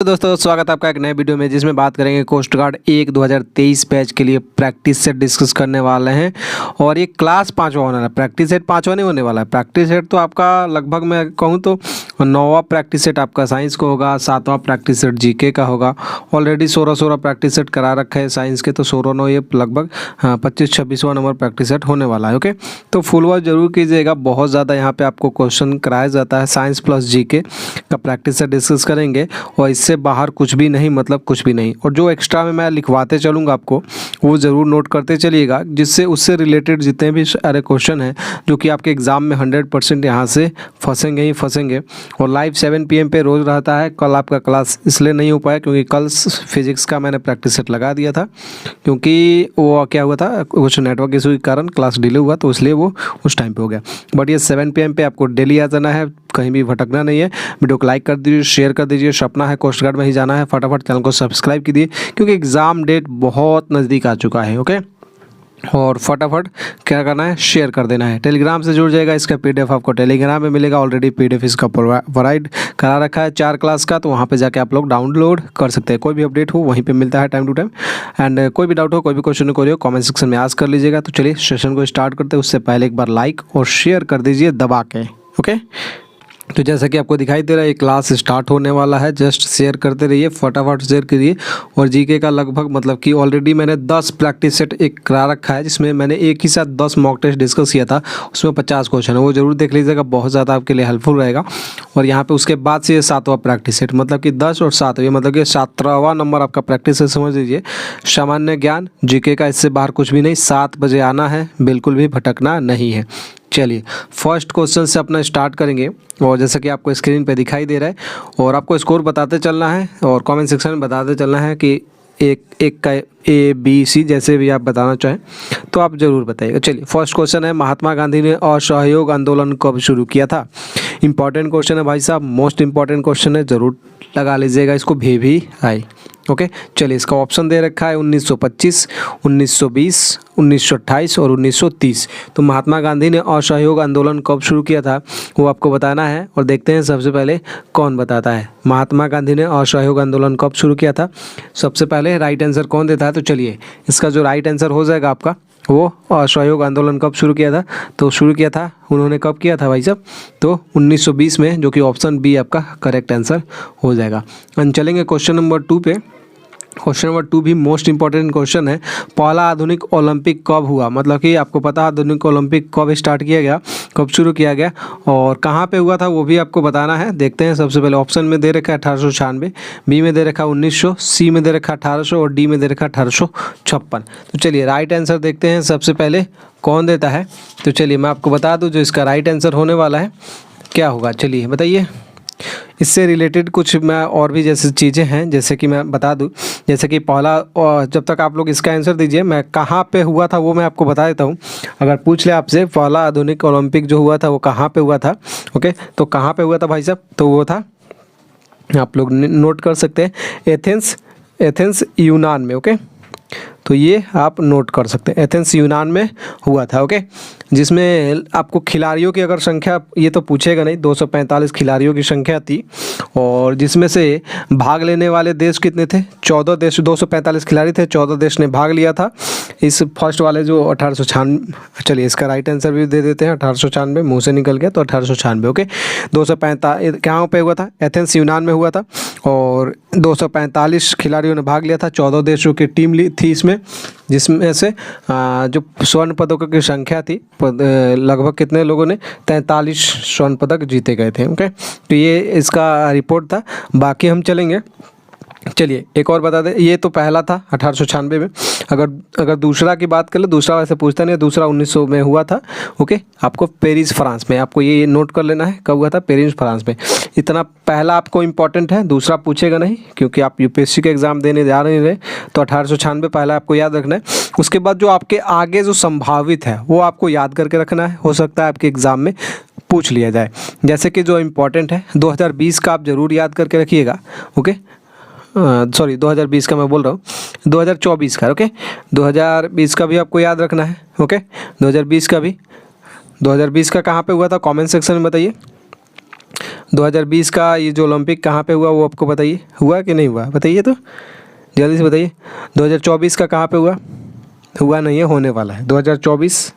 तो दोस्तों स्वागत है आपका एक नए वीडियो में, जिसमें बात करेंगे कोस्ट गार्ड 1 2023 बैच के लिए प्रैक्टिस सेट डिस्कस करने वाले हैं। और ये क्लास 5वां होने वाला है, प्रैक्टिस सेट 5वां नहीं होने वाला है। प्रैक्टिस सेट तो आपका लगभग मैं कहूँ तो 9वां प्रैक्टिस सेट आपका साइंस को होगा, 7वां प्रैक्टिस सेट जीके का होगा। ऑलरेडी 16 प्रैक्टिस सेट करा रखा है साइंस के, तो 16 ये लगभग 25-26वां नंबर प्रैक्टिस सेट होने वाला है। ओके, तो फुल वॉच जरूर कीजिएगा, बहुत ज़्यादा यहाँ पे आपको क्वेश्चन कराया जाता है। साइंस प्लस जीके का प्रैक्टिस सेट डिस्कस करेंगे और इससे बाहर कुछ भी नहीं, मतलब कुछ भी नहीं। और जो एक्स्ट्रा में मैं लिखवाते चलूँगा आपको, वो ज़रूर नोट करते चलिएगा, जिससे उससे रिलेटेड जितने भी सारे क्वेश्चन हैं जो कि आपके एग्ज़ाम में 100% यहाँ से फंसेंगे ही फंसेंगे। और लाइव 7 PM पे रोज़ रहता है। कल आपका क्लास इसलिए नहीं हो पाया क्योंकि कल फिजिक्स का मैंने प्रैक्टिस सेट लगा दिया था, क्योंकि वो क्या हुआ था, कुछ नेटवर्क इशू के कारण क्लास डिले हुआ, तो इसलिए वो उस टाइम पे हो गया। बट ये 7 PM पे आपको डेली आ जाना है, कहीं भी भटकना नहीं है। वीडियो को लाइक कर दीजिए, शेयर कर दीजिए। सपना है कोस्ट गार्ड में ही जाना है, फटाफट चैनल को सब्सक्राइब कीजिए, क्योंकि एग्ज़ाम डेट बहुत नज़दीक आ चुका है। ओके, और फटाफट क्या करना है, शेयर कर देना है। टेलीग्राम से जुड़ जाएगा, इसका PDF आपको टेलीग्राम में मिलेगा। ऑलरेडी PDF इसका प्रोवाइड करा रखा है 4 क्लास का, तो वहाँ पे जाके आप लोग डाउनलोड कर सकते हैं। कोई भी अपडेट हो वहीं पे मिलता है टाइम टू टाइम। एंड कोई भी डाउट हो, कोई भी क्वेश्चन कोई हो, कमेंट सेक्शन में आस्क कर लीजिएगा। तो चलिए सेशन को स्टार्ट करते हैं। उससे पहले एक बार लाइक और शेयर कर दीजिए दबा के। ओके, तो जैसा कि आपको दिखाई दे रहा है, ये क्लास स्टार्ट होने वाला है। जस्ट शेयर करते रहिए, फटाफट शेयर करिए। और जीके का लगभग मतलब कि ऑलरेडी मैंने 10 प्रैक्टिस सेट एक करा रखा है, जिसमें मैंने एक ही साथ 10 मॉक टेस्ट डिस्कस किया था। उसमें 50 क्वेश्चन है, वो जरूर देख लीजिएगा, बहुत ज़्यादा आपके लिए हेल्पफुल रहेगा। और यहाँ पे उसके बाद से ये 7वां प्रैक्टिस सेट, मतलब कि 10 और 7, ये मतलब कि 17वां नंबर आपका प्रैक्टिस सेट समझ लीजिए। सामान्य ज्ञान जीके का, इससे बाहर कुछ भी नहीं। 7 बजे आना है, बिल्कुल भी भटकना नहीं है। चलिए फर्स्ट क्वेश्चन से अपना स्टार्ट करेंगे। और जैसा कि आपको स्क्रीन पे दिखाई दे रहा है, और आपको स्कोर बताते चलना है और कमेंट सेक्शन में बताते चलना है कि एक का ABC जैसे भी आप बताना चाहें तो आप ज़रूर बताइएगा। चलिए फर्स्ट क्वेश्चन है, महात्मा गांधी ने असहयोग आंदोलन कब शुरू किया था? इंपॉर्टेंट क्वेश्चन है भाई साहब, मोस्ट इंपॉर्टेंट क्वेश्चन है, ज़रूर लगा लीजिएगा इसको, भी आई। ओके, चलिए इसका ऑप्शन दे रखा है 1925, 1920, 1928 और 1930। तो महात्मा गांधी ने असहयोग आंदोलन कब शुरू किया था वो आपको बताना है। और देखते हैं सबसे पहले कौन बताता है। महात्मा गांधी ने असहयोग आंदोलन कब शुरू किया था, सबसे पहले राइट आंसर कौन देता है? तो चलिए इसका जो राइट आंसर हो जाएगा आपका, वो असहयोग आंदोलन कब शुरू किया था, तो शुरू किया था उन्होंने कब किया था भाई साहब, तो 1920 में, जो कि ऑप्शन बी आपका करेक्ट आंसर हो जाएगा। हम चलेंगे क्वेश्चन नंबर 2 पे। क्वेश्चन नंबर 2 भी मोस्ट इंपॉर्टेंट क्वेश्चन है। पहला आधुनिक ओलंपिक कब हुआ? मतलब कि आपको पता है आधुनिक ओलंपिक कब स्टार्ट किया गया, कब शुरू किया गया और कहाँ पे हुआ था, वो भी आपको बताना है। देखते हैं, सबसे पहले ऑप्शन में दे रखा है 1896, बी में दे रखा है 1900, सी में दे रखा है 1800 और डी में दे रखा है 1856। तो चलिए राइट आंसर देखते हैं सबसे पहले कौन देता है। तो चलिए मैं आपको बता दूँ जो इसका राइट आंसर होने वाला है क्या होगा, चलिए बताइए। इससे रिलेटेड कुछ मैं और भी जैसे चीज़ें हैं, जैसे कि मैं बता दूं, जैसे कि पहला, जब तक आप लोग इसका आंसर दीजिए, मैं कहाँ पे हुआ था वो मैं आपको बता देता हूँ। अगर पूछ ले आपसे पहला आधुनिक ओलंपिक जो हुआ था वो कहाँ पे हुआ था, ओके, तो कहाँ पे हुआ था भाई साहब, तो वो था, आप लोग नोट कर सकते हैं, एथेंस यूनान में। ओके, तो ये आप नोट कर सकते हैं, एथेंस यूनान में हुआ था। ओके, जिसमें आपको खिलाड़ियों की अगर संख्या, ये तो पूछेगा नहीं, 245 खिलाड़ियों की संख्या थी। और जिसमें से भाग लेने वाले देश कितने थे? 14 देश, 245 खिलाड़ी थे, 14 देश ने भाग लिया था इस फर्स्ट वाले जो 1896। चलिए इसका राइट आंसर भी दे देते हैं, 1896 मुँह से निकल गया तो 1896। ओके, 245 कहाँ पे हुआ था? एथेंस यूनान में हुआ था। और 245 खिलाड़ियों ने भाग लिया था, 14 देशों की टीम थी इसमें, जिसमें से जो स्वर्ण पदकों की संख्या थी, लगभग कितने लोगों ने 43 स्वर्ण पदक जीते गए थे। ओके, तो ये इसका रिपोर्ट था। बाकी हम चलेंगे, चलिए एक और बता दें, ये तो पहला था 1896 में। अगर दूसरा की बात करें, दूसरा वैसे पूछता नहीं है, दूसरा 1900 में हुआ था। ओके, आपको पेरिस फ्रांस में, आपको ये नोट कर लेना है कब हुआ था, पेरिस फ्रांस में। इतना पहला आपको इंपॉर्टेंट है, दूसरा पूछेगा नहीं क्योंकि आप UPSC के एग्ज़ाम देने जा रहे हैं, तो 1896 पहला आपको याद रखना है। उसके बाद जो आपके आगे जो संभावित है वो आपको याद करके रखना है, हो सकता है आपके एग्ज़ाम में पूछ लिया जाए। जैसे कि जो इम्पोर्टेंट है 2020 का आप ज़रूर याद करके रखिएगा। ओके, सॉरी 2020 का मैं बोल रहा हूँ, 2024 का। ओके, 2020 का भी आपको याद रखना है। ओके, 2020 का भी, 2020 का कहाँ पे हुआ था, कमेंट सेक्शन में बताइए। 2020 का ये जो ओलंपिक कहाँ पे हुआ वो आपको बताइए, हुआ कि नहीं हुआ, बताइए तो जल्दी से बताइए। 2024 का कहाँ पे हुआ, हुआ नहीं है, होने वाला है 2024।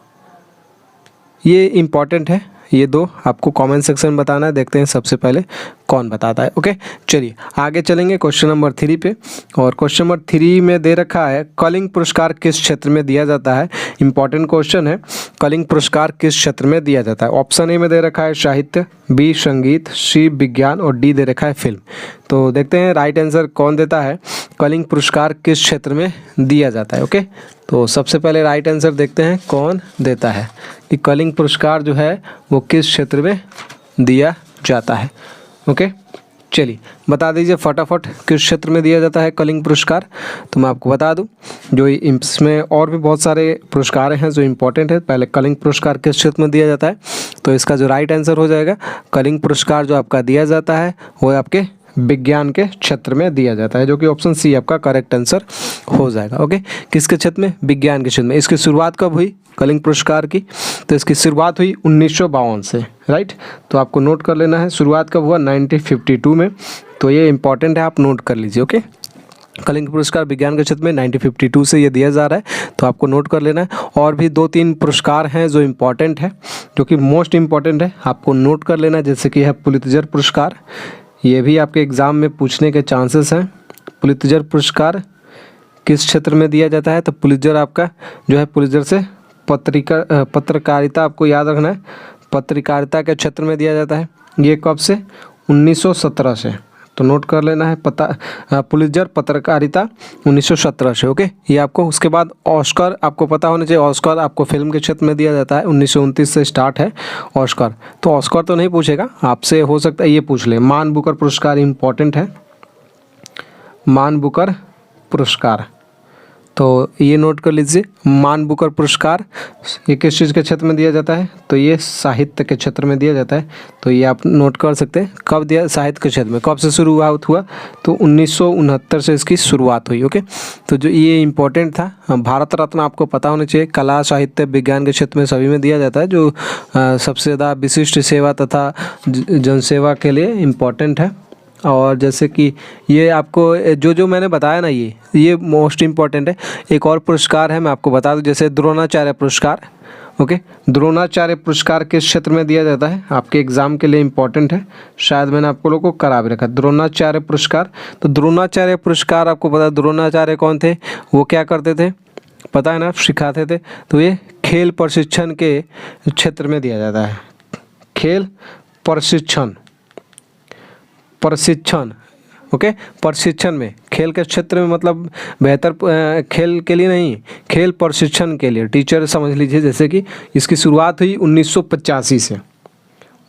ये इम्पॉर्टेंट है, ये दो आपको कमेंट सेक्शन में बताना है। देखते हैं सबसे पहले कौन बताता है। ओके चलिए आगे चलेंगे क्वेश्चन नंबर 3 पे। और क्वेश्चन नंबर 3 में दे रखा है कलिंग पुरस्कार किस क्षेत्र में दिया जाता है। इंपॉर्टेंट क्वेश्चन है, कलिंग पुरस्कार किस क्षेत्र में दिया जाता है। ऑप्शन ए में दे रखा है साहित्य, बी संगीत, सी विज्ञान और डी दे रखा है फिल्म। तो देखते हैं राइट आंसर कौन देता है, कलिंग पुरस्कार किस क्षेत्र में दिया जाता है। ओके तो सबसे पहले राइट आंसर देखते हैं कौन देता है कि कलिंग पुरस्कार जो है वो किस क्षेत्र में दिया जाता है। ओके चलिए बता दीजिए फटाफट किस क्षेत्र में दिया जाता है कलिंग पुरस्कार। तो मैं आपको बता दूं जो इसमें और भी बहुत सारे पुरस्कार हैं जो इम्पोर्टेंट है। पहले कलिंग पुरस्कार किस क्षेत्र में दिया जाता है, तो इसका जो राइट आंसर हो जाएगा कलिंग पुरस्कार जो आपका दिया जाता है वो आपके विज्ञान के क्षेत्र में दिया जाता है, जो कि ऑप्शन सी आपका करेक्ट आंसर हो जाएगा। ओके किसके क्षेत्र में, विज्ञान के क्षेत्र में। इसकी शुरुआत कब हुई कलिंग पुरस्कार की, तो इसकी शुरुआत हुई 1952 से, राइट। तो आपको नोट कर लेना है शुरुआत कब हुआ, 1952 में। तो ये इंपॉर्टेंट है, आप नोट कर लीजिए। ओके कलिंग पुरस्कार विज्ञान के क्षेत्र में 1952 से ये दिया जा रहा है, तो आपको नोट कर लेना है। और भी 2-3 पुरस्कार हैं जो इम्पॉर्टेंट है, जो कि मोस्ट इम्पॉर्टेंट है, आपको नोट कर लेना है। जैसे कि है पुलित्जर पुरस्कार, ये भी आपके एग्ज़ाम में पूछने के चांसेस हैं। पुलित्जर पुरस्कार किस क्षेत्र में दिया जाता है, तो पुलित्जर आपका जो है पुलित्जर से पत्रकारिता आपको याद रखना है, पत्रकारिता के क्षेत्र में दिया जाता है। ये कब से, 1917 से। तो नोट कर लेना है पुलित्जर पत्रकारिता 1917 से। ओके ये आपको, उसके बाद ऑस्कर आपको पता होना चाहिए। ऑस्कर आपको फिल्म के क्षेत्र में दिया जाता है, 1929 से स्टार्ट है ऑस्कर। तो ऑस्कर तो नहीं पूछेगा आपसे, हो सकता है ये पूछ ले। मान बुकर पुरस्कार इंपॉर्टेंट है, मान बुकर पुरस्कार, तो ये नोट कर लीजिए। मान बुकर पुरस्कार ये किस चीज़ के क्षेत्र में दिया जाता है, तो ये साहित्य के क्षेत्र में दिया जाता है। तो ये आप नोट कर सकते हैं कब दिया, साहित्य के क्षेत्र में। कब से शुरुआत हुआ, तो 1969 से इसकी शुरुआत हुई। ओके तो जो ये इम्पोर्टेंट था। भारत रत्न आपको पता होना चाहिए, कला साहित्य विज्ञान के क्षेत्र में सभी में दिया जाता है, जो सबसे ज़्यादा विशिष्ट सेवा तथा जनसेवा के लिए इम्पोर्टेंट है। और जैसे कि ये आपको जो मैंने बताया ना, ये मोस्ट इम्पॉर्टेंट है। एक और पुरस्कार है मैं आपको बता दूं, जैसे द्रोणाचार्य पुरस्कार। ओके द्रोणाचार्य पुरस्कार किस क्षेत्र में दिया जाता है, आपके एग्जाम के लिए इम्पोर्टेंट है, शायद मैंने आपको लोगों को करा भी रखा। द्रोणाचार्य पुरस्कार, तो द्रोणाचार्य पुरस्कार आपको पता है द्रोणाचार्य कौन थे, वो क्या करते थे पता है ना, सिखाते थे। तो ये खेल प्रशिक्षण के क्षेत्र में दिया जाता है, खेल प्रशिक्षण ओके प्रशिक्षण में, खेल के क्षेत्र में, मतलब बेहतर खेल के लिए नहीं, खेल प्रशिक्षण के लिए, टीचर समझ लीजिए। जैसे कि इसकी शुरुआत हुई 1985 से,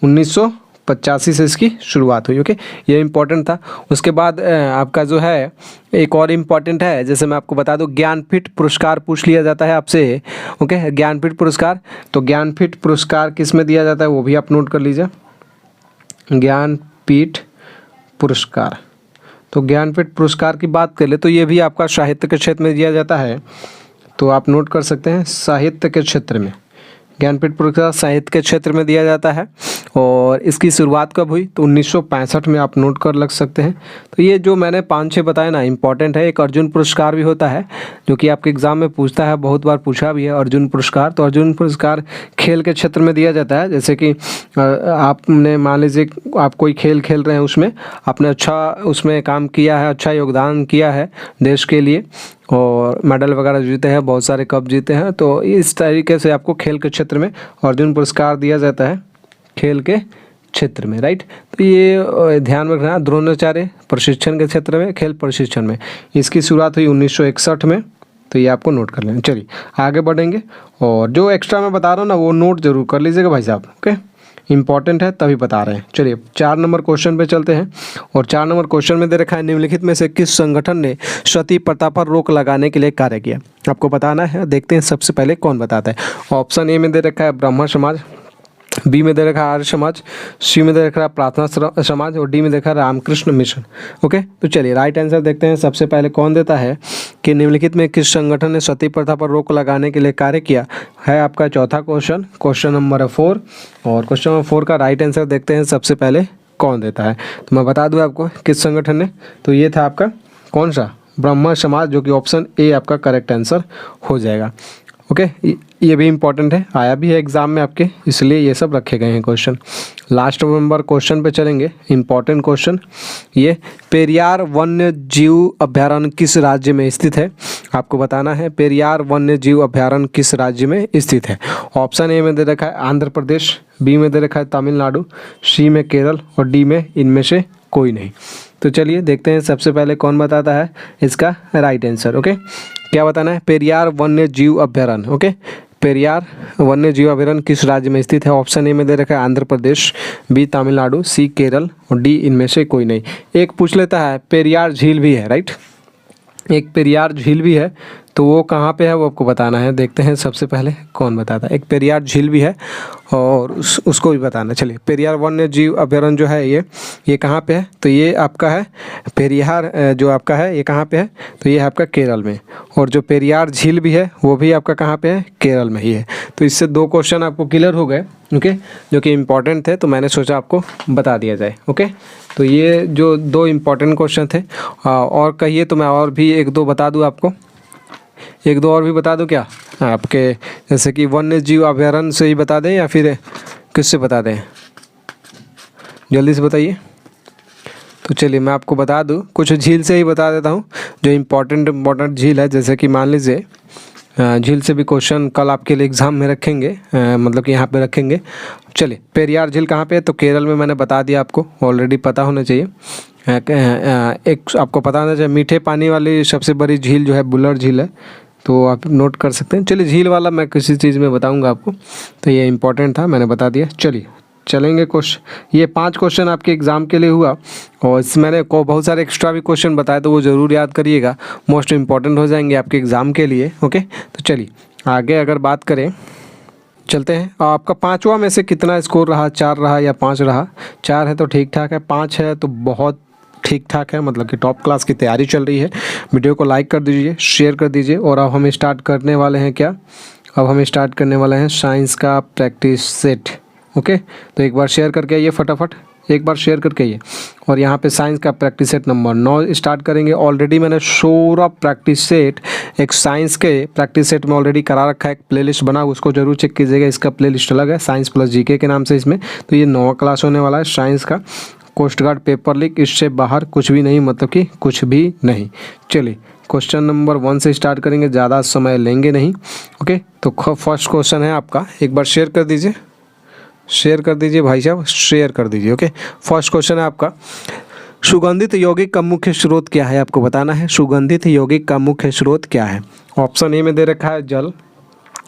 1985 से इसकी शुरुआत हुई। ओके ये इम्पोर्टेंट था। उसके बाद आपका जो है एक और इम्पॉर्टेंट है, जैसे मैं आपको बता दूं ज्ञानपीठ पुरस्कार पूछ लिया जाता है आपसे। ओके ज्ञानपीठ पुरस्कार, तो ज्ञानपीठ पुरस्कार किस में दिया जाता है वो भी आप नोट कर लीजिए। ज्ञानपीठ पुरस्कार, तो ज्ञानपीठ पुरस्कार की बात कर ले तो ये भी आपका साहित्य के क्षेत्र में दिया जाता है। तो आप नोट कर सकते हैं साहित्य के क्षेत्र में, ज्ञानपीठ पुरस्कार साहित्य के क्षेत्र में दिया जाता है। और इसकी शुरुआत कब हुई, तो 1965 में आप नोट कर लग सकते हैं। तो ये जो मैंने 5-6 बताए ना इंपॉर्टेंट है। एक अर्जुन पुरस्कार भी होता है, जो कि आपके एग्जाम में पूछता है, बहुत बार पूछा भी है अर्जुन पुरस्कार। तो अर्जुन पुरस्कार खेल के क्षेत्र में दिया जाता है। जैसे कि आपने मान लीजिए आप कोई खेल खेल रहे हैं, उसमें आपने अच्छा उसमें काम किया है, अच्छा योगदान किया है देश के लिए, और मेडल वगैरह जीते हैं, बहुत सारे कप जीते हैं। तो इस तरीके से आपको खेल के क्षेत्र में अर्जुन पुरस्कार दिया जाता है, खेल के क्षेत्र में, राइट। तो ये ध्यान में रखना, द्रोणाचार्य प्रशिक्षण के क्षेत्र में, खेल प्रशिक्षण में, इसकी शुरुआत हुई 1961 में। तो ये आपको नोट कर लेना। चलिए आगे बढ़ेंगे, और जो एक्स्ट्रा मैं बता रहा हूँ ना वो नोट जरूर कर लीजिएगा भाई साहब। ओके इंपॉर्टेंट है तभी बता रहे हैं। चलिए 4 नंबर क्वेश्चन पे चलते हैं। और 4 नंबर क्वेश्चन में दे रखा है निम्नलिखित में से किस संगठन ने सती प्रथा पर रोक लगाने के लिए कार्य किया, आपको बताना है। देखते हैं सबसे पहले कौन बताता है। ऑप्शन ए में दे रखा है ब्रह्म समाज, बी में दे रखा है आर्य समाज, सी में दे रखा है प्रार्थना समाज, और डी में देखा रामकृष्ण मिशन। ओके तो चलिए राइट आंसर देखते हैं। सबसे पहले कौन देता है कि निम्नलिखित में किस संगठन ने सती प्रथा पर रोक लगाने के लिए कार्य किया, है आपका चौथा क्वेश्चन, क्वेश्चन नंबर 4। और क्वेश्चन नंबर 4 का राइट आंसर देखते हैं सबसे पहले कौन देता है? तो मैं बता दूं आपको किस संगठन ने, तो ये था आपका कौन सा, ब्रह्म समाज, जो कि ऑप्शन ए आपका करेक्ट आंसर हो जाएगा। ओके, ये भी इम्पॉर्टेंट है, आया भी है एग्जाम में आपके, इसलिए ये सब रखे गए हैं क्वेश्चन। लास्ट नंबर क्वेश्चन पे चलेंगे, इम्पॉर्टेंट क्वेश्चन। ये पेरियार वन्य जीव अभयारण्य किस राज्य में स्थित है? आपको बताना है पेरियार वन्य जीव अभयारण्य किस राज्य में स्थित है। ऑप्शन ए में दे रखा है आंध्र प्रदेश, बी में दे रखा है तमिलनाडु, सी में केरल और डी में इनमें से कोई नहीं। तो चलिए देखते हैं सबसे पहले कौन बताता है इसका राइट आंसर। ओके, क्या बताना है? पेरियार वन्य जीव अभयारण्य। ओके, पेरियार वन्य जीव अभयारण्य किस राज्य में स्थित है? ऑप्शन ए में दे रखा है आंध्र प्रदेश, बी तमिलनाडु, सी केरल और डी इनमें से कोई नहीं। एक पूछ लेता है पेरियार झील भी है, राइट, एक पेरियार झील भी है, तो वो कहाँ पे है वो आपको बताना है। देखते हैं सबसे पहले कौन बताता है। एक पेरियार झील भी है और उसको भी बताना। चलिए, पेरियार वन्य जीव अभयारण्य जो है ये कहाँ पे है? तो ये आपका है पेरियार जो आपका है ये कहाँ पे है? तो ये है आपका केरल में। और जो पेरियार झील भी है वो भी आपका कहाँ पे है? केरल में ही है। तो इससे 2 क्वेश्चन आपको क्लियर हो गए, ओके, जो कि इम्पॉर्टेंट थे, तो मैंने सोचा आपको बता दिया जाए। ओके, तो ये जो 2 इम्पॉर्टेंट क्वेश्चन थे, और कहिए तो मैं और भी 1-2 बता दूँ आपको, 1-2 और भी बता दूं क्या आपके, जैसे कि वन्य जीव अभयारण्य से ही बता दें या फिर किससे बता दें? जल्दी से बताइए। तो चलिए मैं आपको बता दूं, कुछ झील से ही बता देता हूं जो इम्पोर्टेंट झील है। जैसे कि मान लीजिए झील से भी क्वेश्चन कल आपके लिए एग्ज़ाम में रखेंगे, मतलब कि यहाँ पे रखेंगे। चलिए, पेरियार झील कहाँ पे है? तो केरल में, मैंने बता दिया आपको, ऑलरेडी पता होना चाहिए। एक आपको पता होना चाहिए, मीठे पानी वाली सबसे बड़ी झील जो है बुल्लर झील है, तो आप नोट कर सकते हैं। चलिए, झील वाला मैं किसी चीज़ में बताऊंगा आपको, तो ये इंपॉर्टेंट था, मैंने बता दिया। चलिए चलेंगे क्वेश्चन, ये 5 क्वेश्चन आपके एग्ज़ाम के लिए हुआ, और इस मैंने को बहुत सारे एक्स्ट्रा भी क्वेश्चन बताए, तो वो ज़रूर याद करिएगा, मोस्ट इंपॉर्टेंट हो जाएंगे आपके एग्ज़ाम के लिए। ओके, तो चलिए आगे अगर बात करें, चलते हैं। आपका 5वां में से कितना स्कोर रहा? 4 रहा या 5 रहा? 4 है तो ठीक ठाक है, 5 है तो बहुत ठीक ठाक है, मतलब कि टॉप क्लास की तैयारी चल रही है। वीडियो को लाइक कर दीजिए, शेयर कर दीजिए। और अब हम स्टार्ट करने वाले हैं क्या? अब हम स्टार्ट करने वाले हैं साइंस का प्रैक्टिस सेट। ओके, तो एक बार शेयर करके आइए, फटाफट एक बार शेयर करके आइए। और यहाँ पे साइंस का प्रैक्टिस सेट नंबर 9 स्टार्ट करेंगे। ऑलरेडी मैंने शोर ऑफ प्रैक्टिस सेट, एक साइंस के प्रैक्टिस सेट में ऑलरेडी करा रखा है, एक प्लेलिस्ट बना, उसको जरूर चेक कीजिएगा। इसका प्लेलिस्ट अलग है, साइंस प्लस जीके के नाम से इसमें। तो ये 9वां क्लास होने वाला है साइंस का। कोस्ट गार्ड पेपर लीक, इससे बाहर कुछ भी नहीं, मतलब कि कुछ भी नहीं। चलिए क्वेश्चन नंबर 1 से स्टार्ट करेंगे, ज़्यादा समय लेंगे नहीं। ओके, तो फर्स्ट क्वेश्चन है आपका, एक बार शेयर कर दीजिए, शेयर कर दीजिए भाई साहब, शेयर कर दीजिए। ओके, फर्स्ट क्वेश्चन है आपका, सुगंधित यौगिक का मुख्य स्रोत क्या है? आपको बताना है सुगंधित यौगिक का मुख्य स्रोत क्या है। ऑप्शन ए में दे रखा है जल,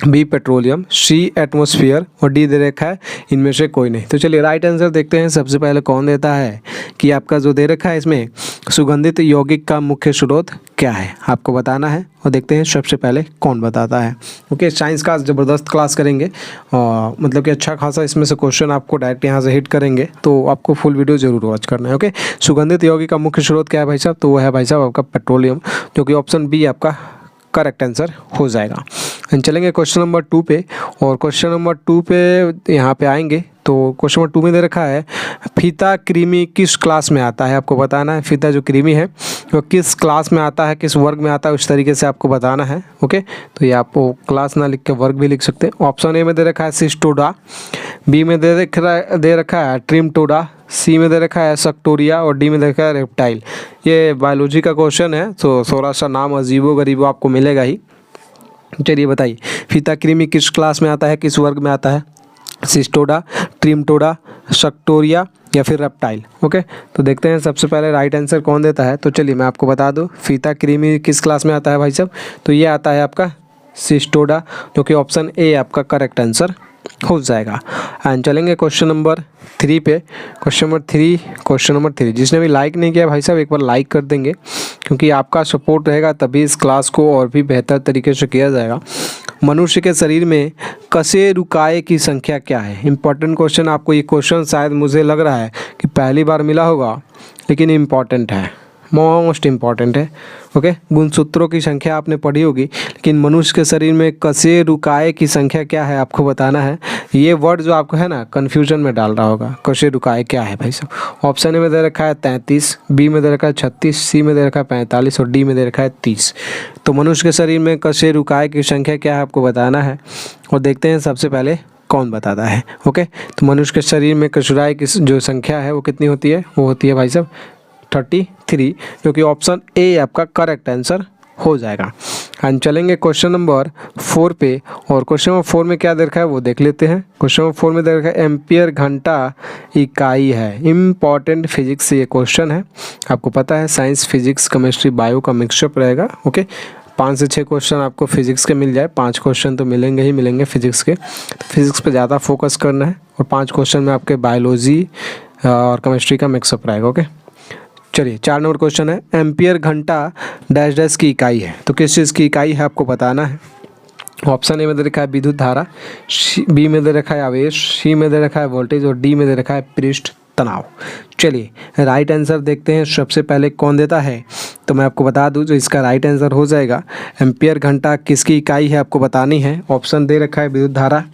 बी पेट्रोलियम, सी एटमॉस्फेयर और डी दे रखा है इनमें से कोई नहीं। तो चलिए राइट आंसर देखते हैं सबसे पहले कौन देता है, कि आपका जो दे रखा है इसमें सुगंधित यौगिक का मुख्य स्रोत क्या है, आपको बताना है। और देखते हैं सबसे पहले कौन बताता है। ओके, साइंस का ज़बरदस्त क्लास करेंगे, मतलब कि अच्छा खासा इसमें से क्वेश्चन आपको डायरेक्ट यहाँ से हिट करेंगे, तो आपको फुल वीडियो जरूर वॉच करना है। ओके, सुगंधित यौगिक का मुख्य स्रोत क्या है भाई साहब? तो वो है भाई साहब आपका पेट्रोलियम, जो कि ऑप्शन बी आपका करेक्ट आंसर हो जाएगा। चलेंगे क्वेश्चन नंबर 2 पे, और क्वेश्चन नंबर 2 पे यहाँ पे आएंगे। तो क्वेश्चन नंबर 2 में दे रखा है फीता कृमि किस क्लास में आता है? आपको बताना है फीता जो कृमि है वो किस क्लास में आता है, किस वर्ग में आता है, उस तरीके से आपको बताना है। ओके, तो ये आपको क्लास ना लिख के वर्ग भी लिख सकते हैं। ऑप्शन ए में दे रखा है सिस्टोडा, बी में दे रखा है ट्रिमटोडा, सी में दे रखा है सक्टोरिया और डी में दे रखा है रेप्टाइल। ये बायोलॉजी का क्वेश्चन है, तो थोड़ा सा नाम अजीबो गरीबो आपको मिलेगा ही। चलिए बताइए, फीता कृमि किस क्लास में आता है, किस वर्ग में आता है? सिस्टोडा, ट्रिमटोडा, सक्टोरिया या फिर रेप्टाइल। ओके, तो देखते हैं सबसे पहले राइट आंसर कौन देता है। तो चलिए मैं आपको बता दूं, फीता कृमि किस क्लास में आता है भाई साहब? तो ये आता है आपका सिस्टोडा, जो कि ऑप्शन ए आपका करेक्ट आंसर हो जाएगा। एंड चलेंगे क्वेश्चन नंबर 3 पे। क्वेश्चन नंबर 3 जिसने भी लाइक नहीं किया भाई साहब एक बार लाइक कर देंगे, क्योंकि आपका सपोर्ट रहेगा तभी इस क्लास को और भी बेहतर तरीके से किया जाएगा। मनुष्य के शरीर में कशेरुकाए की संख्या क्या है? इंपॉर्टेंट क्वेश्चन, आपको ये क्वेश्चन शायद मुझे लग रहा है कि पहली बार मिला होगा, लेकिन इम्पॉर्टेंट है, मोस्ट इम्पॉर्टेंट है। ओके, गुणसूत्रों की संख्या आपने पढ़ी होगी, लेकिन मनुष्य के शरीर में कशेरुकाए की संख्या क्या है आपको बताना है। ये वर्ड जो आपको है ना कन्फ्यूजन में डाल रहा होगा, कशेरुकाय क्या है भाई साहब। ऑप्शन ए में दे रखा है 33, बी में दे रखा है 36, सी में दे रखा है 45 और डी में दे रखा है 30। तो मनुष्य के शरीर में कशेरुकाय की संख्या क्या है आपको बताना है, और देखते हैं सबसे पहले कौन बताता है। ओके, तो मनुष्य के शरीर में कशेरुकाय की जो संख्या है वो कितनी होती है, वो होती है भाई साहब 33, जो कि ऑप्शन ए आपका करेक्ट आंसर हो जाएगा। हम चलेंगे क्वेश्चन नंबर 4 पे, और क्वेश्चन नंबर 4 में क्या दे रखा है वो देख लेते हैं। क्वेश्चन नंबर 4 में दे रखा है एम्पियर घंटा इकाई है। इम्पॉर्टेंट फिजिक्स से ये क्वेश्चन है, आपको पता है साइंस फिजिक्स केमिस्ट्री बायो का मिक्सअप रहेगा। ओके, 5 से 6 क्वेश्चन आपको फिजिक्स के मिल जाए, 5 क्वेश्चन तो मिलेंगे ही मिलेंगे फिजिक्स के, तो फिजिक्स पे ज़्यादा फोकस करना है, और 5 क्वेश्चन में आपके बायोलॉजी और केमिस्ट्री का मिक्सअप रहेगा। ओके, चलिए 4 नंबर क्वेश्चन है, एम्पियर घंटा डैश डैश की इकाई है। तो किस चीज़ की इकाई है आपको बताना है। ऑप्शन ए में दे रखा है विद्युत धारा, बी में दे रखा है आवेश, सी में दे रखा है वोल्टेज और डी में दे रखा है पृष्ठ तनाव। चलिए राइट आंसर देखते हैं सबसे पहले कौन देता है। तो मैं आपको बता दूं जो इसका राइट आंसर हो जाएगा, एम्पियर घंटा किसकी इकाई है आपको बतानी है। ऑप्शन दे रखा है विद्युत धारा,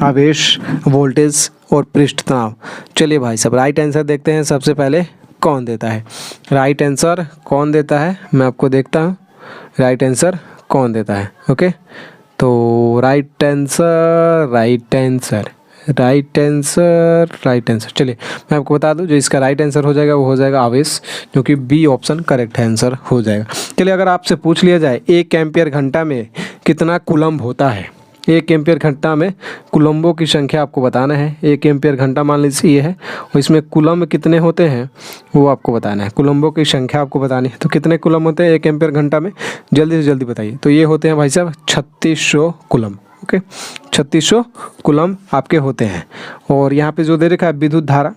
आवेश, वोल्टेज और पृष्ठ तनाव। चलिए भाई साहब राइट आंसर देखते हैं सबसे पहले कौन देता है। राइट आंसर कौन देता है मैं आपको देखता हूँ, राइट आंसर कौन देता है। ओके, तो राइट आंसर चलिए मैं आपको बता दूं जो इसका राइट आंसर हो जाएगा वो हो जाएगा आवेश, जो कि बी ऑप्शन करेक्ट आंसर हो जाएगा। चलिए अगर आपसे पूछ लिया जाए 1 एम्पियर घंटा में कितना कूलम्ब होता है, 1 एम्पियर घंटा में कूलम्बों की संख्या आपको बताना है। 1 एम्पियर घंटा मान लीजिए ये है, और इसमें कूलम्ब कितने होते हैं वो आपको बताना है, कूलम्बों की संख्या आपको बतानी है। तो कितने कूलम्ब होते हैं 1 एम्पियर घंटा में, जल्दी से जल्दी बताइए। तो ये होते हैं भाई साहब 3600 कूलम्ब। ओके, 3600 कूलम्ब आपके होते हैं। और यहाँ पे जो दे रखा है विद्युत धारा,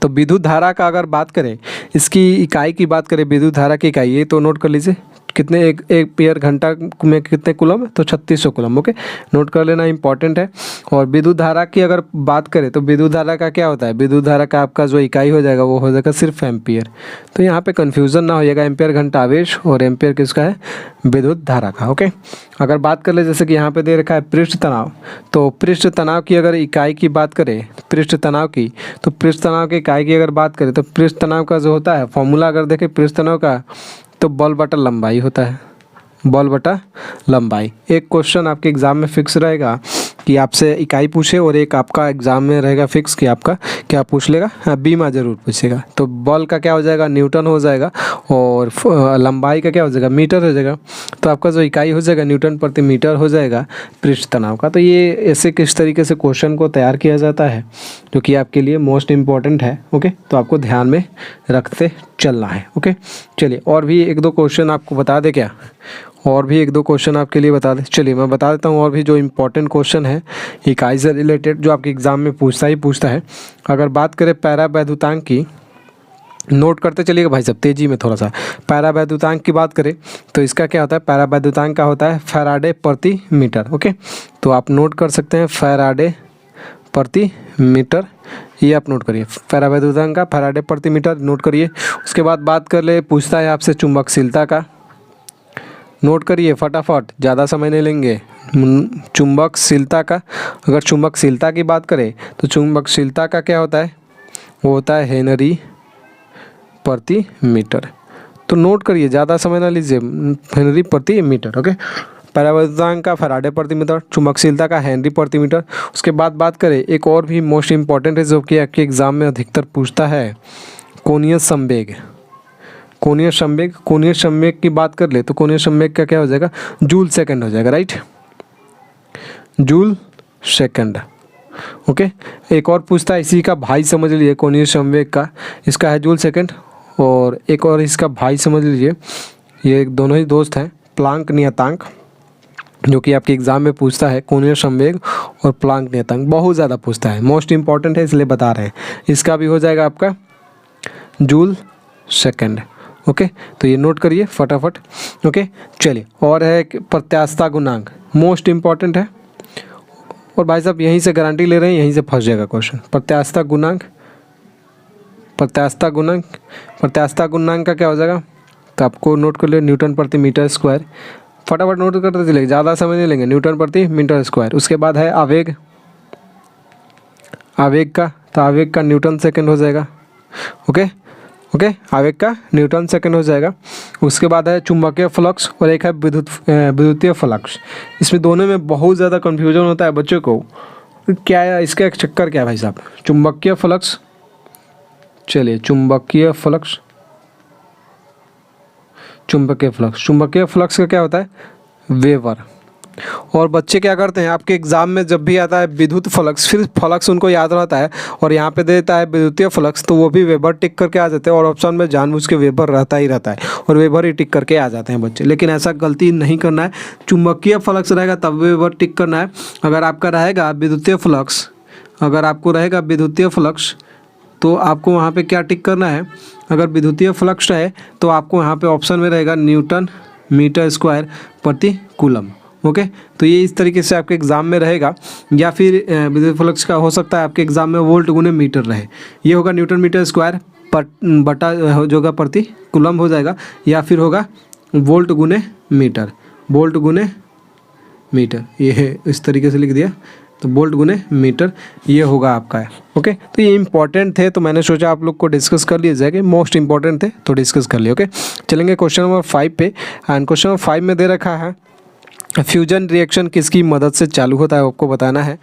तो विद्युत धारा का अगर बात करें, इसकी इकाई की बात करें, विद्युत धारा की इकाई ये तो नोट कर लीजिए, कितने एक एम्पियर घंटा में कितने कूलम्ब, तो 3600 कूलम्ब। ओके, नोट कर लेना इंपॉर्टेंट है। और विद्युत धारा की अगर बात करें तो विद्युत धारा का क्या होता है, विद्युत धारा का आपका जो इकाई हो जाएगा वो हो जाएगा सिर्फ एम्पियर। तो यहाँ पे कन्फ्यूज़न ना हो जाएगा, एम्पियर घंटा आवेश और एम्पियर किसका है, विद्युत धारा का। ओके, अगर बात कर ले जैसे कि यहाँ पे दे रखा है पृष्ठ तनाव, तो पृष्ठ तनाव की अगर इकाई की बात करें, पृष्ठ तनाव की, तो पृष्ठ तनाव की इकाई की अगर बात करें तो पृष्ठ तनाव का जो होता है फॉर्मूला अगर देखें पृष्ठ तनाव का, तो बल बटा लंबाई होता है, बल बटा लंबाई। एक क्वेश्चन आपके एग्ज़ाम में फिक्स रहेगा कि आपसे इकाई पूछे, और एक आपका एग्ज़ाम में रहेगा फिक्स कि आपका क्या पूछ लेगा, हाँ बीमा ज़रूर पूछेगा। तो बल का क्या हो जाएगा, न्यूटन हो जाएगा, और लंबाई का क्या हो जाएगा, मीटर हो जाएगा। तो आपका जो इकाई हो जाएगा न्यूटन प्रति मीटर हो जाएगा पृष्ठ तनाव का। तो ये ऐसे किस तरीके से क्वेश्चन को तैयार किया जाता है जो कि आपके लिए मोस्ट इम्पॉर्टेंट है। ओके, तो आपको ध्यान में रखते चलना है। ओके, चलिए और भी 1-2 क्वेश्चन आपको बता दे क्या, और भी 1-2 क्वेश्चन आपके लिए बता दें। चलिए मैं बता देता हूँ और भी जो इम्पोर्टेंट क्वेश्चन है इकाई से रिलेटेड, जो आपके एग्ज़ाम में पूछता है। अगर बात करें पैरावैद्युतांक की, नोट करते चलिएगा भाई साहब तेज़ी में थोड़ा सा। पैरावैद्युतांक की बात करें तो इसका क्या होता है, पैरावैद्युतांक का होता है फैराडे प्रति मीटर। ओके, तो आप नोट कर सकते हैं फैराडे प्रति मीटर, ये आप नोट करिए, पैरावैद्युतांक का फैराडे प्रति मीटर नोट करिए। उसके बाद बात कर ले, पूछता है आपसे चुंबकशीलता का, नोट करिए फटाफट, ज़्यादा समय नहीं लेंगे। चुंबकशीलता का, अगर चुंबकशीलता की बात करें तो चुंबकशीलता का क्या होता है, वो होता है हेनरी प्रति मीटर। तो नोट करिए, ज़्यादा समय ना लीजिए, हेनरी प्रति मीटर। ओके, पैरावैद्युतांक का फैराडे प्रति मीटर, चुंबकशीलता का हेनरी प्रति मीटर। उसके बाद बात करें एक और भी मोस्ट इंपॉर्टेंट है जो कि आपके एग्जाम में अधिकतर पूछता है, कोणीय संवेग। कोणीय संवेग की बात कर ले तो कोणीय संवेग का क्या हो जाएगा, जूल सेकंड हो जाएगा, राइट, जूल सेकंड। ओके, एक और पूछता है इसी का भाई समझ लीजिए, कोणीय संवेग का, इसका है जूल सेकंड, और एक और इसका भाई समझ लीजिए, ये दोनों ही दोस्त हैं, प्लांक नियतांक, जो कि आपके एग्जाम में पूछता है। कोणीय संवेग और प्लांक नियतांक बहुत ज़्यादा पूछता है, मोस्ट इंपॉर्टेंट है इसलिए बता रहे हैं। इसका भी हो जाएगा आपका जूल सेकंड। ओके, तो ये नोट करिए फटाफट। ओके, चलिए और है प्रत्यास्थता गुणांक, मोस्ट इंपॉर्टेंट है, और भाई साहब यहीं से गारंटी ले रहे हैं, यहीं से फंस जाएगा क्वेश्चन। प्रत्यास्थता गुणांक का क्या हो जाएगा, तो आपको नोट कर ले, न्यूटन प्रति मीटर स्क्वायर। फटाफट नोट करते चलेंगे, ज़्यादा समय नहीं लेंगे, न्यूटन प्रति मीटर स्क्वायर। उसके बाद है आवेग, आवेग का, तो आवेग का न्यूटन सेकंड हो जाएगा। ओके ओके, आवेग का न्यूटन सेकंड हो जाएगा। उसके बाद है चुंबकीय फ्लक्स और एक है विद्युतीय फ्लक्स। इसमें दोनों में बहुत ज़्यादा कन्फ्यूजन होता है बच्चों को, क्या है इसका एक चक्कर क्या है भाई साहब। चुंबकीय फ्लक्स, चलिए चुंबकीय फ्लक्स, चुंबकीय फ्लक्स, चुंबकीय फ्लक्स का क्या होता है, वेबर। और बच्चे क्या करते हैं आपके एग्जाम में जब भी आता है विद्युत फ्लक्स, फिर फ्लक्स उनको याद रहता है और यहाँ पे देता है विद्युतीय फ्लक्स, तो वो भी वेबर टिक करके आ जाते हैं और ऑप्शन में जानबूझ के वेबर रहता ही रहता है और वेबर ही टिक करके आ जाते हैं बच्चे। लेकिन ऐसा गलती नहीं करना है, चुंबकीय फ्लक्स रहेगा तब वेबर टिक करना है। अगर आपका रहेगा विद्युतीय फ्लक्स, अगर आपको रहेगा विद्युतीय फ्लक्स तो आपको वहाँ पे क्या टिक करना है, अगर विद्युतीय फ्लक्स है तो आपको यहाँ पे ऑप्शन में रहेगा न्यूटन मीटर स्क्वायर प्रति कूलम। ओके, तो ये इस तरीके से आपके एग्ज़ाम में रहेगा। या फिर विद्युत फ्लक्स का हो सकता है आपके एग्ज़ाम में वोल्ट गुने मीटर रहे, ये होगा न्यूटन मीटर स्क्वायर पर बटा जो होगा प्रति कूलम हो जाएगा, या फिर होगा वोल्ट गुने मीटर, वोल्ट गुने मीटर, ये इस तरीके से लिख दिया, तो वोल्ट गुने मीटर ये होगा आपका। ओके, तो ये इंपॉर्टेंट थे तो मैंने सोचा आप लोग को डिस्कस कर लिया जाएगा, मोस्ट इंपॉर्टेंट थे तो डिस्कस कर लिए। ओके, चलेंगे क्वेश्चन नंबर 5 पे। एंड क्वेश्चन नंबर 5 में दे रखा है फ्यूजन रिएक्शन किसकी मदद से चालू होता है, आपको बताना है।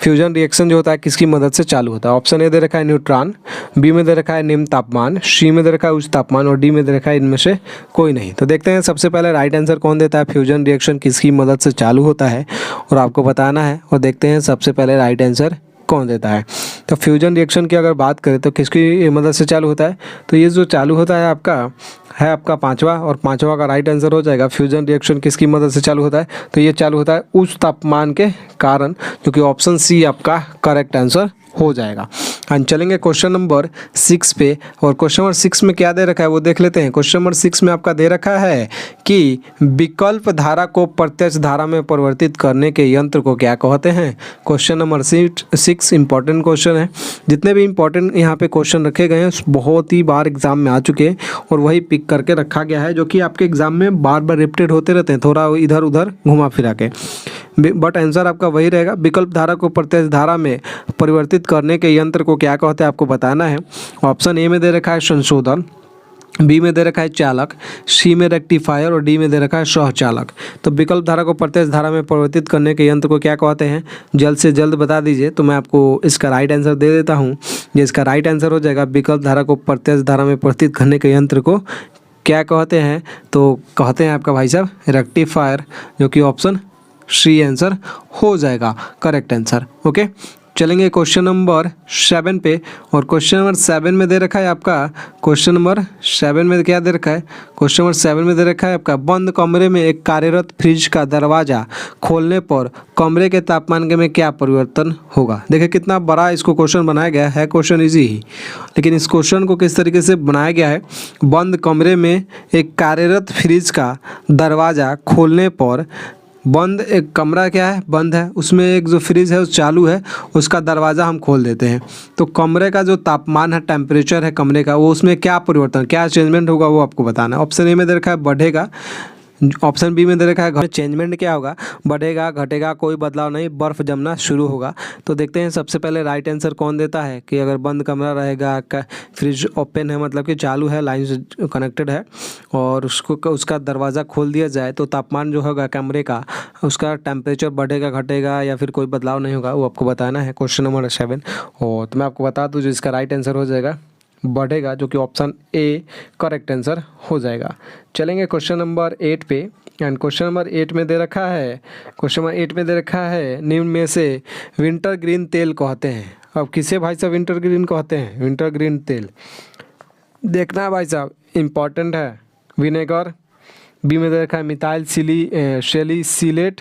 फ्यूजन रिएक्शन जो होता है किसकी मदद से चालू होता है। ऑप्शन ए दे रखा है न्यूट्रॉन, बी में दे रखा है निम्न तापमान, सी में दे रखा है उच्च तापमान और डी में दे रखा है इनमें से कोई नहीं। तो देखते हैं सबसे पहले राइट आंसर कौन देता है, फ्यूजन रिएक्शन किसकी मदद से चालू होता है और आपको बताना है। और देखते हैं सबसे पहले राइट आंसर कौन देता है। तो फ्यूजन रिएक्शन की अगर बात करें तो किसकी मदद से चालू होता है, तो ये जो चालू होता है आपका पांचवा, और पांचवा का राइट आंसर हो जाएगा। फ्यूजन रिएक्शन किसकी मदद से चालू होता है, तो ये चालू होता है उच्च तापमान के कारण, जो कि ऑप्शन सी आपका करेक्ट आंसर हो जाएगा। एंड चलेंगे क्वेश्चन नंबर 6 पे। और क्वेश्चन नंबर 6 में क्या दे रखा है वो देख लेते हैं। क्वेश्चन नंबर 6 में आपका दे रखा है कि विकल्प धारा को प्रत्यक्ष धारा में परिवर्तित करने के यंत्र को क्या कहते हैं। क्वेश्चन नंबर 6 इंपॉर्टेंट क्वेश्चन है। जितने भी इंपॉर्टेंट यहाँ पे क्वेश्चन रखे गए हैं बहुत ही बार एग्जाम में आ चुके हैं और वही पिक करके रखा गया है, जो कि आपके एग्जाम में बार बार रिपीटेड होते रहते हैं, थोड़ा इधर उधर घुमा फिरा के, बट आंसर आपका वही रहेगा। विकल्प धारा को प्रत्यक्ष धारा में परिवर्तित करने के यंत्र को क्या कहते हैं आपको बताना है। ऑप्शन ए में दे रखा है संशोधन, बी में दे रखा है चालक, सी में रेक्टिफायर और डी में दे रखा है सहचालक। तो विकल्प धारा को प्रत्यक्ष धारा में परिवर्तित करने के यंत्र को क्या कहते हैं, जल्द से जल्द बता दीजिए तो मैं आपको इसका राइट आंसर दे देता हूँ। जिसका राइट आंसर हो जाएगा विकल्प धारा को प्रत्यक्ष धारा में परिवर्तित करने के यंत्र को क्या कहते हैं, तो कहते हैं आपका भाई साहब रेक्टिफायर, जो कि ऑप्शन सी आंसर हो जाएगा करेक्ट आंसर। ओके, चलेंगे क्वेश्चन नंबर 7 पे। और क्वेश्चन नंबर 7 में दे रखा है आपका, क्वेश्चन नंबर 7 में क्या दे रखा है, क्वेश्चन नंबर 7 में दे रखा है आपका बंद कमरे में एक कार्यरत फ्रिज का दरवाज़ा खोलने पर कमरे के तापमान में क्या परिवर्तन होगा। देखिए कितना बड़ा इसको क्वेश्चन बनाया गया है, क्वेश्चन ईजी ही, लेकिन इस क्वेश्चन को किस तरीके से बनाया गया है। बंद कमरे में एक कार्यरत फ्रिज का दरवाज़ा खोलने पर, बंद एक कमरा क्या है, बंद है, उसमें एक जो फ्रिज है वो चालू है, उसका दरवाज़ा हम खोल देते हैं तो कमरे का जो तापमान है, टेम्परेचर है कमरे का, वो उसमें क्या परिवर्तन, क्या चेंजमेंट होगा वो आपको बताना है। ऑप्शन ए में दे रखा है बढ़ेगा, ऑप्शन बी में दे रखा है चेंजमेंट क्या होगा, बढ़ेगा घटेगा, कोई बदलाव नहीं, बर्फ़ जमना शुरू होगा। तो देखते हैं सबसे पहले राइट आंसर कौन देता है कि अगर बंद कमरा रहेगा, फ्रिज ओपन है मतलब कि चालू है, लाइन से कनेक्टेड है, और उसका दरवाज़ा खोल दिया जाए तो तापमान जो होगा कमरे का, उसका टेम्परेचर बढ़ेगा घटेगा या फिर कोई बदलाव नहीं होगा, वो आपको बताना है क्वेश्चन नंबर 7। और तो मैं आपको बता दूँ जो इसका राइट आंसर हो जाएगा बढ़ेगा, जो कि ऑप्शन ए करेक्ट आंसर हो जाएगा। चलेंगे क्वेश्चन नंबर 8 पे। एंड क्वेश्चन नंबर 8 में दे रखा है, क्वेश्चन नंबर 8 में दे रखा है निम्न में से विंटर ग्रीन तेल कहते हैं। अब किसे भाई साहब विंटर ग्रीन कहते हैं, विंटर ग्रीन तेल देखना है भाई साहब, इम्पॉर्टेंट है। विनेगर, बी में दे रखा है मिथाइल सैलिसिलेट,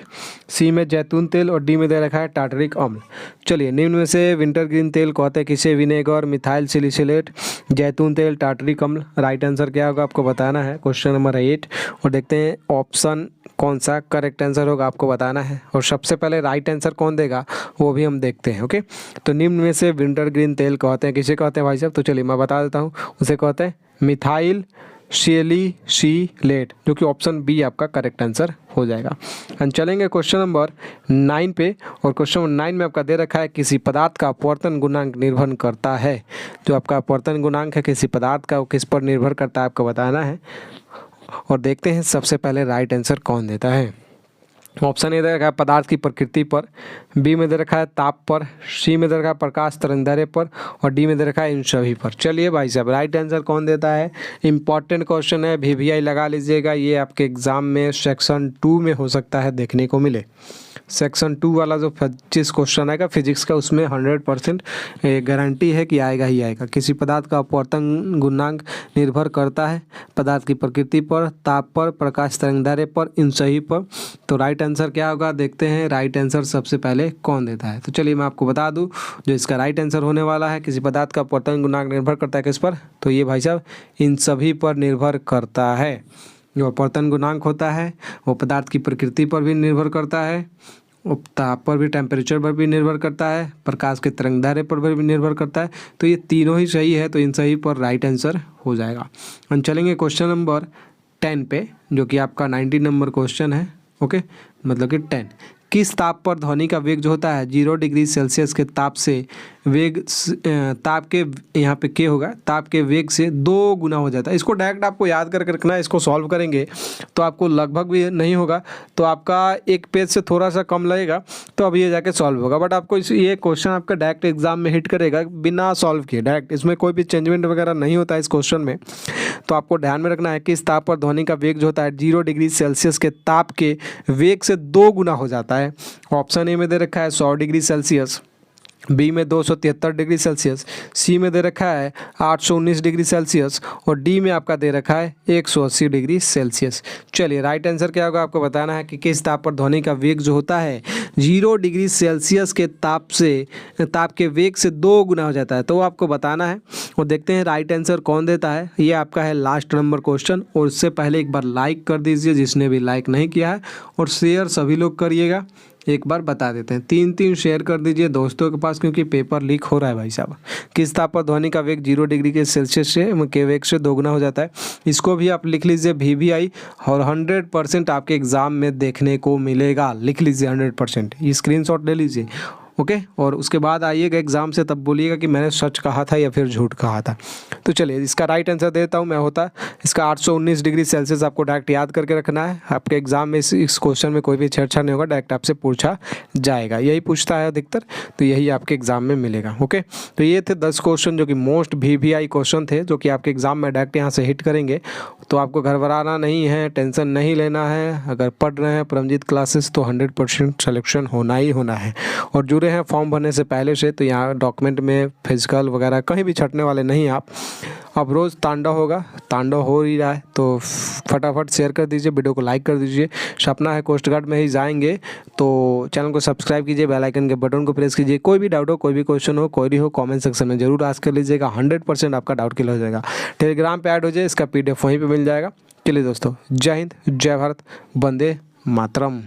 सी में जैतून तेल और डी में दे रखा है टार्टरिक अम्ल। चलिए निम्न में से विंटर ग्रीन तेल कहते हैं किसे, विनेगर, मिथाइल सैलिसिलेट, जैतून तेल, टार्टरिक अम्ल। राइट आंसर क्या होगा आपको बताना है क्वेश्चन नंबर 8। और देखते हैं ऑप्शन कौन सा करेक्ट आंसर होगा आपको बताना है। और सबसे पहले राइट आंसर कौन देगा वो भी हम देखते हैं। ओके, तो निम्न में से विंटर ग्रीन तेल कहते हैं किसे कहते हैं भाई साहब, तो चलिए मैं बता देता हूँ, उसे कहते हैं मिथाइल सेलिसिलेट, जो कि ऑप्शन बी आपका करेक्ट आंसर हो जाएगा। हम चलेंगे क्वेश्चन नंबर 9 पे, और क्वेश्चन नंबर 9 में आपका दे रखा है किसी पदार्थ का अपवर्तन गुणांक निर्भर करता है। जो आपका अपवर्तन गुणांक है किसी पदार्थ का, वो किस पर निर्भर करता है आपको बताना है। और देखते हैं सबसे पहले राइट आंसर कौन देता है। ऑप्शन ए दे रखा है पदार्थ की प्रकृति पर, बी में दे रखा है ताप पर, सी में दे रखा है प्रकाश तरंगदैर्घ्य पर, और डी में दे रखा है इन सभी पर। चलिए भाई साहब, राइट आंसर कौन देता है। इंपॉर्टेंट क्वेश्चन है, VVI लगा लीजिएगा। ये आपके एग्जाम में सेक्शन 2 में हो सकता है देखने को मिले। सेक्शन 2 वाला जो 25 क्वेश्चन आएगा फिजिक्स का, उसमें 100% गारंटी है कि आएगा ही आएगा। किसी पदार्थ का अपवर्तन गुणांक निर्भर करता है पदार्थ की प्रकृति पर, ताप पर, प्रकाश तरंगदैर्घ्य पर, इन सही पर। तो राइट आंसर क्या होगा, देखते हैं राइट आंसर सबसे पहले कौन देता है। तो चलिए मैं आपको बता दूं जो इसका राइट आंसर होने वाला है, किसी पदार्थ का अपवर्तन गुणांक निर्भर करता है किस पर, तो ये भाई साहब इन सभी पर निर्भर करता है। जो अपवर्तन गुणांक होता है वो पदार्थ की प्रकृति पर भी निर्भर करता है, ताप पर भी, टेम्परेचर पर भी निर्भर करता है, प्रकाश के तरंगदैर्घ्य पर भी निर्भर करता है। तो ये तीनों ही सही है, तो इन सही पर राइट आंसर हो जाएगा। हम चलेंगे क्वेश्चन नंबर 10 पे, जो कि आपका 90 नंबर क्वेश्चन है। ओके, मतलब कि 10। किस ताप पर ध्वनि का वेग जो होता है 0 डिग्री सेल्सियस के ताप से वेग ताप के, यहाँ पे के होगा, ताप के वेग से 2 गुना हो जाता है। इसको डायरेक्ट आपको याद करके रखना है। इसको सॉल्व करेंगे तो आपको लगभग भी नहीं होगा, तो आपका एक पेज से थोड़ा सा कम लगेगा, तो अब ये जाके सॉल्व होगा। बट आपको ये क्वेश्चन आपका डायरेक्ट एग्जाम में हिट करेगा बिना सॉल्व किए डायरेक्ट। इसमें कोई भी चेंजमेंट वगैरह नहीं होता है इस क्वेश्चन में। तो आपको ध्यान में रखना है कि इस ताप पर ध्वनि का वेग जो होता है 0 डिग्री सेल्सियस के ताप के वेग से 2 गुना हो जाता है। ऑप्शन ए में दे रखा है 100 डिग्री सेल्सियस, बी में 273 डिग्री सेल्सियस, सी में दे रखा है 819 डिग्री सेल्सियस, और डी में आपका दे रखा है 180 डिग्री सेल्सियस। चलिए राइट आंसर क्या होगा, आपको बताना है कि किस ताप पर ध्वनि का वेग जो होता है 0 डिग्री सेल्सियस के ताप के वेग से 2 गुना हो जाता है, तो वो आपको बताना है। और देखते हैं राइट आंसर कौन देता है। ये आपका है लास्ट नंबर क्वेश्चन, और उससे पहले एक बार लाइक कर दीजिए जिसने भी लाइक नहीं किया है, और शेयर सभी लोग करिएगा। एक बार बता देते हैं, 3 शेयर कर दीजिए दोस्तों के पास, क्योंकि पेपर लीक हो रहा है भाई साहब। किस ताप पर ध्वनि का वेग 0 डिग्री के सेल्सियस के वेग से 2 गुना हो जाता है। इसको भी आप लिख लीजिए VVI, और 100% आपके एग्ज़ाम में देखने को मिलेगा। लिख लीजिए 100%, ये स्क्रीनशॉट ले लीजिए। ओके, और उसके बाद आइएगा एग्ज़ाम से, तब बोलिएगा कि मैंने सच कहा था या फिर झूठ कहा था। तो चलिए इसका राइट आंसर देता हूँ मैं, होता इसका 819 डिग्री सेल्सियस। आपको डायरेक्ट याद करके रखना है। आपके एग्जाम में इस क्वेश्चन में कोई भी छेड़छाड़ नहीं होगा, डायरेक्ट आपसे पूछा जाएगा। यही पूछता है अधिकतर, तो यही आपके एग्जाम में मिलेगा। ओके, तो ये थे 10 क्वेश्चन जो कि मोस्ट VVI क्वेश्चन थे, जो कि आपके एग्जाम में डायरेक्ट यहाँ से हिट करेंगे। तो आपको घबराना नहीं है, टेंशन नहीं लेना है। अगर पढ़ रहे हैं परमजीत क्लासेस तो 100% सिलेक्शन होना ही होना है। और जुड़े हैं फॉर्म भरने से पहले से, तो यहाँ डॉक्यूमेंट में फिजिकल वगैरह कहीं भी छटने वाले नहीं आप। अब रोज़ तांडव होगा, तांडव हो ही रहा है, तो फटाफट शेयर कर दीजिए, वीडियो को लाइक कर दीजिए। सपना है कोस्ट गार्ड में ही जाएंगे, तो चैनल को सब्सक्राइब कीजिए, बेल आइकन के बटन को प्रेस कीजिए। कोई भी डाउट हो, कोई भी क्वेश्चन हो, कोई भी हो, कमेंट सेक्शन में जरूर आस्क कर लीजिएगा। 100% आपका डाउट क्लियर हो जाएगा। टेलीग्राम पे ऐड हो जाए, इसका PDF वहीं पर मिल जाएगा। चलिए दोस्तों, जय हिंद, जय भारत, वंदे मातरम।